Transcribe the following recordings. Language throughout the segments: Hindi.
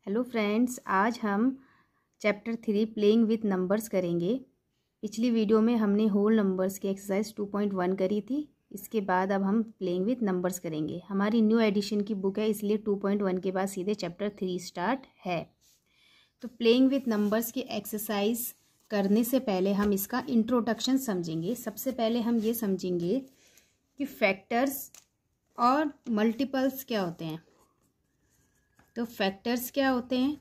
हेलो फ्रेंड्स, आज हम चैप्टर 3 प्लेइंग विथ नंबर्स करेंगे। पिछली वीडियो में हमने होल नंबर्स की एक्सरसाइज 2.1 करी थी। इसके बाद अब हम प्लेइंग विथ नंबर्स करेंगे। हमारी न्यू एडिशन की बुक है, इसलिए 2.1 के बाद सीधे चैप्टर 3 स्टार्ट है। तो प्लेइंग विथ नंबर्स की एक्सरसाइज करने से पहले हम इसका इंट्रोडक्शन समझेंगे। सबसे पहले हम ये समझेंगे कि फैक्टर्स और मल्टीपल्स क्या होते हैं। तो फैक्टर्स क्या होते हैं?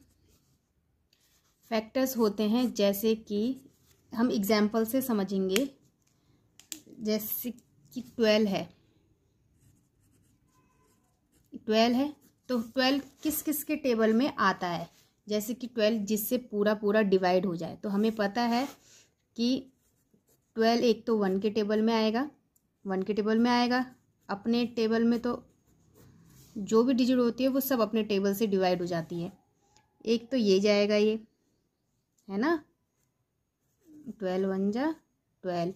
फैक्टर्स होते हैं, जैसे कि हम एग्जाम्पल से समझेंगे। जैसे कि 12 है, 12 है तो 12 किस किस के टेबल में आता है। जैसे कि 12 जिससे पूरा पूरा डिवाइड हो जाए, तो हमें पता है कि 12 एक तो 1 के टेबल में आएगा, 1 के टेबल में आएगा। अपने टेबल में तो जो भी डिजिट होती है वो सब अपने टेबल से डिवाइड हो जाती है। एक तो ये जाएगा, ये है ना, 12 1 जा 12।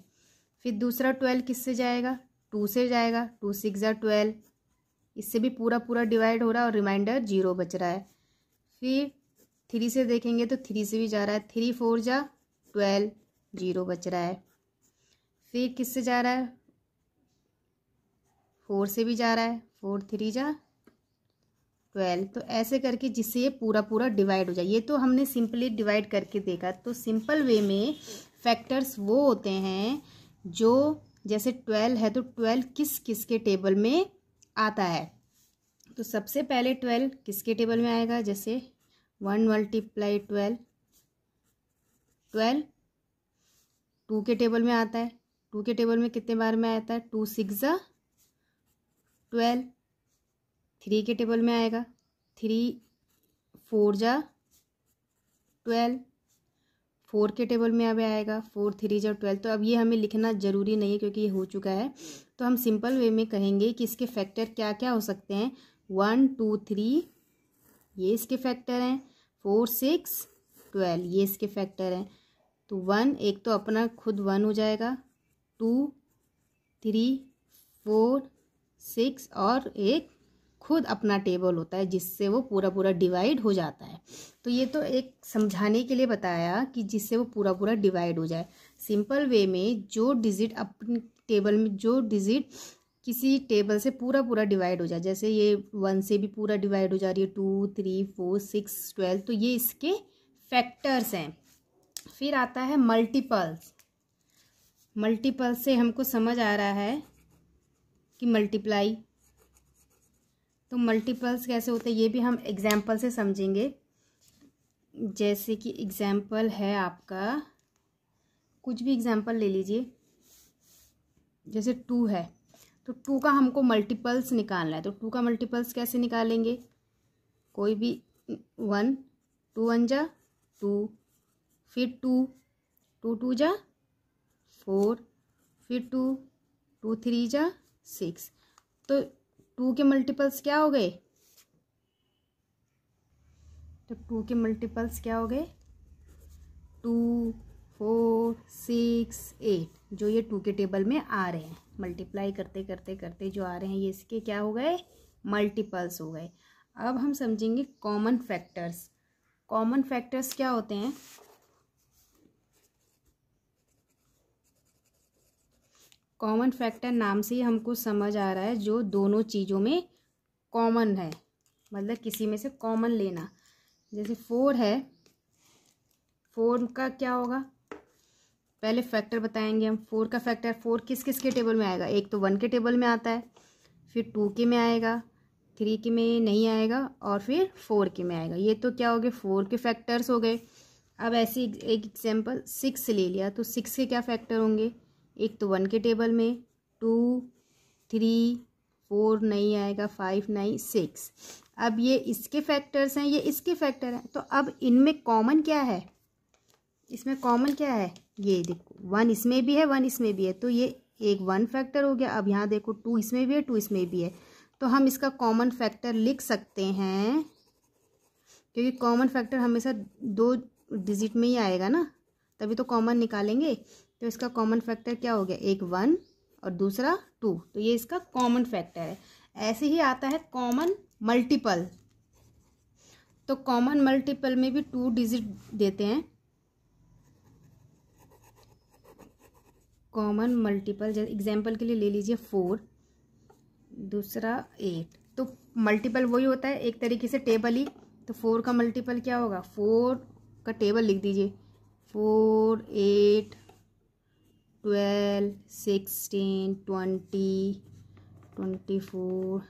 फिर दूसरा 12 किससे जाएगा? 2 से जाएगा, 2 6 जा 12। इससे भी पूरा पूरा डिवाइड हो रहा है और रिमाइंडर 0 बच रहा है। फिर 3 से देखेंगे तो 3 से भी जा रहा है, 3 4 जा 12, 0 बच रहा है। फिर किससे जा रहा है? 4 से भी जा रहा है, 4 3 जा 12। तो ऐसे करके जिससे ये पूरा पूरा डिवाइड हो जाए। ये तो हमने सिंपली डिवाइड करके देखा। तो सिंपल वे में फैक्टर्स वो होते हैं जो, जैसे 12 है तो 12 किस किस के टेबल में आता है। तो सबसे पहले 12 किसके टेबल में आएगा? जैसे 1 मल्टीप्लाई 12, 12 2 के टेबल में आता है। 2 के टेबल में कितने बार में आता है? 2 6 जा 12। 3 के टेबल में आएगा, 3 4 जा 12। 4 के टेबल में अब आएगा, 4 3 जा 12। तो अब ये हमें लिखना ज़रूरी नहीं है क्योंकि ये हो चुका है। तो हम सिंपल वे में कहेंगे कि इसके फैक्टर क्या क्या हो सकते हैं। 1 2 3 ये इसके फैक्टर हैं, 4 6 12 ये इसके फैक्टर हैं। तो 1 एक तो अपना खुद 1 हो जाएगा, 2 3 4 6 और एक खुद अपना टेबल होता है जिससे वो पूरा पूरा डिवाइड हो जाता है। तो ये तो एक समझाने के लिए बताया कि जिससे वो पूरा पूरा डिवाइड हो जाए। सिंपल वे में जो डिजिट अपने टेबल में, जो डिजिट किसी टेबल से पूरा पूरा डिवाइड हो जाए, जैसे ये 1 से भी पूरा डिवाइड हो जा रही है, 2 3 4 6 12, तो ये इसके फैक्टर्स हैं। फिर आता है मल्टीपल्स। मल्टीपल्स से हमको समझ आ रहा है कि मल्टीप्लाई। तो मल्टीपल्स कैसे होते हैं ये भी हम एग्जाम्पल से समझेंगे। जैसे कि एग्जाम्पल है आपका, कुछ भी एग्जाम्पल ले लीजिए। जैसे 2 है तो 2 का हमको मल्टीपल्स निकालना है। तो 2 का मल्टीपल्स कैसे निकालेंगे? कोई भी 1, 2 1 जा 2, फिर 2 2 2 जा 4, फिर 2 2 3 जा 6। तो 2 के मल्टीपल्स क्या हो गए? तो 2 के मल्टीपल्स क्या हो गए? 2 4 6 8, जो ये 2 के टेबल में आ रहे हैं। मल्टीप्लाई करते करते करते जो आ रहे हैं ये इसके क्या हो गए? मल्टीपल्स हो गए। अब हम समझेंगे कॉमन फैक्टर्स। कॉमन फैक्टर्स क्या होते हैं? कॉमन फैक्टर नाम से ही हमको समझ आ रहा है जो दोनों चीज़ों में कॉमन है, मतलब किसी में से कॉमन लेना। जैसे 4 है, 4 का क्या होगा? पहले फैक्टर बताएंगे हम। 4 का फैक्टर, 4 किस किस के टेबल में आएगा? एक तो 1 के टेबल में आता है, फिर 2 के में आएगा, 3 के में नहीं आएगा और फिर 4 के में आएगा। ये तो क्या हो गए? 4 के फैक्टर्स हो गए। अब ऐसे एक एग्जाम्पल 6 ले लिया तो 6 के क्या फैक्टर होंगे? एक तो 1 के टेबल में, 2 3 4 नहीं आएगा, 5 नहीं 6। अब ये इसके फैक्टर्स हैं, ये इसके फैक्टर हैं। तो अब इनमें कॉमन क्या है? इसमें कॉमन क्या है? ये देखो 1 इसमें भी है, 1 इसमें भी है, तो ये एक 1 फैक्टर हो गया। अब यहाँ देखो 2 इसमें भी है, 2 इसमें भी है, तो हम इसका कॉमन फैक्टर लिख सकते हैं। क्योंकि कॉमन फैक्टर हमेशा 2 डिजिट में ही आएगा ना, तभी तो कॉमन निकालेंगे। तो इसका कॉमन फैक्टर क्या हो गया? एक 1 और दूसरा 2, तो ये इसका कॉमन फैक्टर है। ऐसे ही आता है कॉमन मल्टीपल। तो कॉमन मल्टीपल में भी 2 डिजिट देते हैं। कॉमन मल्टीपल जैसे एग्जाम्पल के लिए ले लीजिए 4, दूसरा 8, तो मल्टीपल वही होता है एक तरीके से टेबल ही। तो 4 का मल्टीपल क्या होगा, 4 का टेबल लिख दीजिए, 4, 8, 12, 16, 20, 24,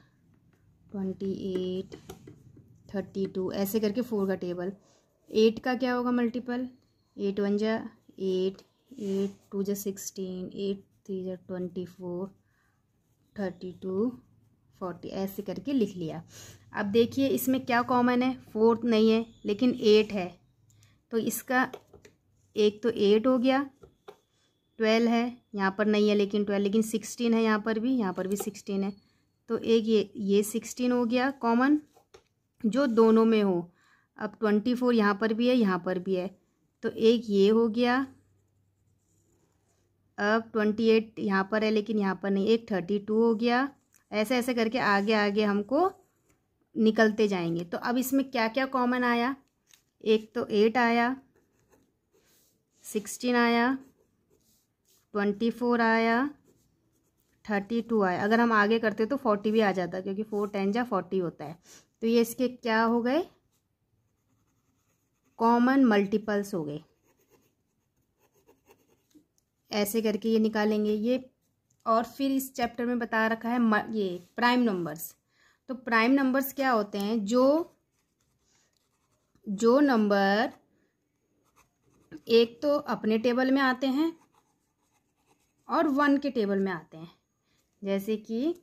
28, 32, ऐसे करके 4 का टेबल। 8 का क्या होगा मल्टीपल, 8 1 जा 8, 8 2 जा 16, 8 3 जा 24, 32, 40, ऐसे करके लिख लिया। अब देखिए इसमें क्या कॉमन है, 4 नहीं है लेकिन 8 है, तो इसका एक तो 8 हो गया, 12 है यहाँ पर नहीं है लेकिन 12, लेकिन 16 है यहाँ पर भी 16 है, तो एक ये 16 हो गया कॉमन जो दोनों में हो। अब 24 यहाँ पर भी है यहाँ पर भी है, तो एक ये हो गया। अब 28 यहाँ पर है लेकिन यहाँ पर नहीं, एक 32 हो गया। ऐसे ऐसे करके आगे आगे हमको निकलते जाएंगे। तो अब इसमें क्या क्या कॉमन आया, एक तो 8 आया, 16 आया, 24 आया, 32 आया। अगर हम आगे करते तो 40 भी आ जाता क्योंकि 4 10 जा 40 होता है। तो ये इसके क्या हो गए, कॉमन मल्टीपल्स हो गए। ऐसे करके ये निकालेंगे ये। और फिर इस चैप्टर में बता रखा है ये प्राइम नंबर्स। तो प्राइम नंबर्स क्या होते हैं, जो नंबर एक तो अपने टेबल में आते हैं और 1 के टेबल में आते हैं। जैसे कि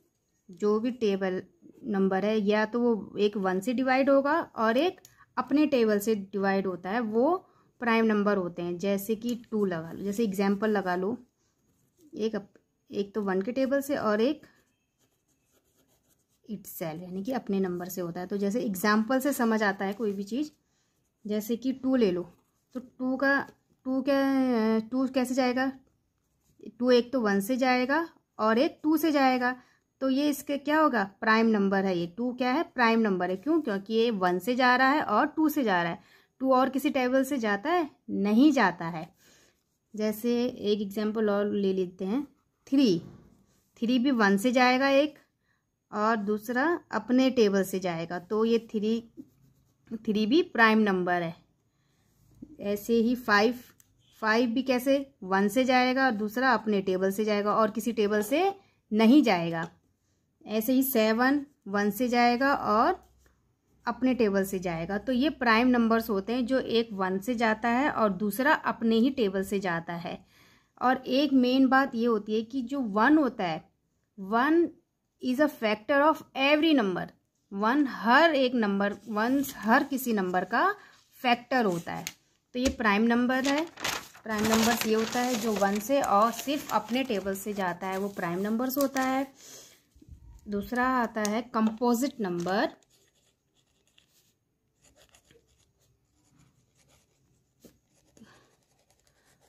जो भी टेबल नंबर है या तो वो एक 1 से डिवाइड होगा और एक अपने टेबल से डिवाइड होता है, वो प्राइम नंबर होते हैं। जैसे कि 2 लगा लो, जैसे एग्जाम्पल लगा लो, एक तो 1 के टेबल से और एक इटसेल्फ यानी कि अपने नंबर से होता है। तो जैसे एग्जाम्पल से समझ आता है कोई भी चीज़। जैसे कि 2 ले लो, तो 2 कैसे जाएगा, 2 एक तो 1 से जाएगा और एक 2 से जाएगा, तो ये इसके क्या होगा, प्राइम नंबर है। ये 2 क्या है, प्राइम नंबर है। क्यों, क्योंकि ये 1 से जा रहा है और 2 से जा रहा है। 2 और किसी टेबल से जाता है, नहीं जाता है। जैसे एक एग्जाम्पल और ले लेते हैं, 3 भी 1 से जाएगा एक और दूसरा अपने टेबल से जाएगा, तो ये 3 भी प्राइम नंबर है। ऐसे ही 5 भी कैसे, 1 से जाएगा और दूसरा अपने टेबल से जाएगा और किसी टेबल से नहीं जाएगा। ऐसे ही 7 1 से जाएगा और अपने टेबल से जाएगा। तो ये प्राइम नंबर्स होते हैं जो एक 1 से जाता है और दूसरा अपने ही टेबल से जाता है। और एक मेन बात ये होती है कि जो 1 होता है, 1 is a factor of every number. 1 हर किसी नंबर का फैक्टर होता है। तो ये प्राइम नंबर है। प्राइम नंबर्स ये होता है जो 1 से और सिर्फ अपने टेबल से जाता है, वो प्राइम नंबर्स होता है। दूसरा आता है कंपोजिट नंबर।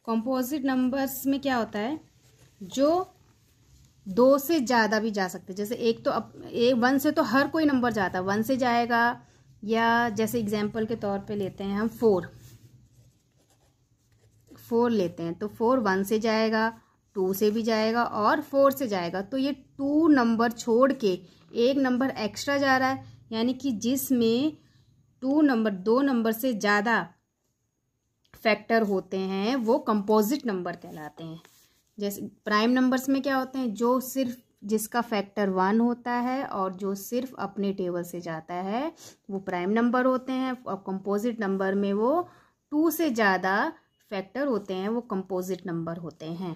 कंपोजिट नंबर्स में क्या होता है, जो 2 से ज़्यादा भी जा सकते हैं। जैसे एक तो 1 से तो हर कोई नंबर जाता है, 1 से जाएगा, या जैसे एग्जाम्पल के तौर पे लेते हैं हम 4 लेते हैं, तो 4 1 से जाएगा, 2 से भी जाएगा और 4 से जाएगा। तो ये 2 नंबर छोड़ के एक नंबर एक्स्ट्रा जा रहा है, यानी कि जिसमें 2 नंबर से ज़्यादा फैक्टर होते हैं वो कंपोजिट नंबर कहलाते हैं। जैसे प्राइम नंबर्स में क्या होते हैं, जो सिर्फ जिसका फैक्टर 1 होता है और जो सिर्फ अपने टेबल से जाता है वो प्राइम नंबर होते हैं। और कंपोजिट नंबर में वो 2 से ज़्यादा फैक्टर होते हैं, वो कंपोजिट नंबर होते हैं।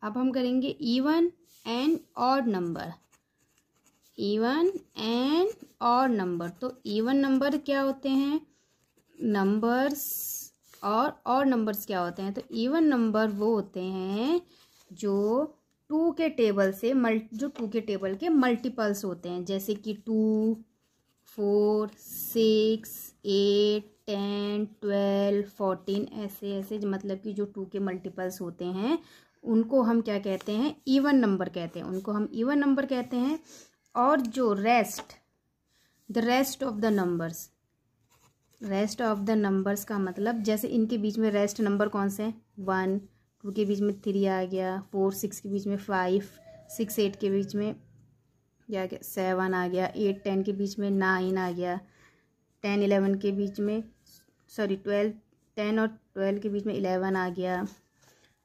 अब हम करेंगे even and odd number. Even and odd number, तो इवन नंबर क्या होते हैं, नंबर्स, और ऑड नंबर्स क्या होते हैं। तो इवन नंबर वो होते हैं जो 2 के टेबल के मल्टीपल्स होते हैं। जैसे कि 2 4 6 8 10 12 14, ऐसे मतलब कि जो 2 के मल्टीपल्स होते हैं उनको हम क्या कहते हैं, इवन नंबर कहते हैं। उनको हम इवन नंबर कहते हैं। और जो rest the rest of the numbers, rest of the numbers का मतलब जैसे इनके बीच में रेस्ट नंबर कौन से हैं, 1 2 के बीच में 3 आ गया, 4 6 के बीच में 5 6 8 के बीच में क्या आ गया 7 आ गया, 8 10 के बीच में 9 आ गया, 10 11 के बीच में 12 10 और 12 के बीच में 11 आ गया,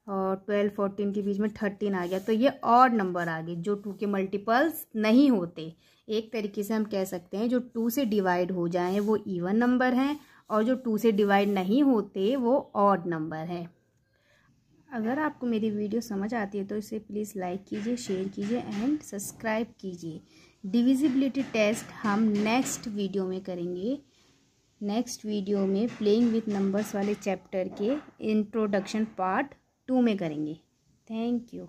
और 12 14 के बीच में 13 आ गया। तो ये ऑड नंबर आ गए जो 2 के मल्टीपल्स नहीं होते। एक तरीके से हम कह सकते हैं जो 2 से डिवाइड हो जाएं वो इवन नंबर हैं, और जो 2 से डिवाइड नहीं होते वो ऑड नंबर है। अगर आपको मेरी वीडियो समझ आती है तो इसे प्लीज़ लाइक कीजिए, शेयर कीजिए एंड सब्सक्राइब कीजिए। डिविजिबिलिटी टेस्ट हम नेक्स्ट वीडियो में करेंगे। नेक्स्ट वीडियो में प्लेइंग विथ नंबर्स वाले चैप्टर के इंट्रोडक्शन पार्ट 2 में करेंगे। Thank you.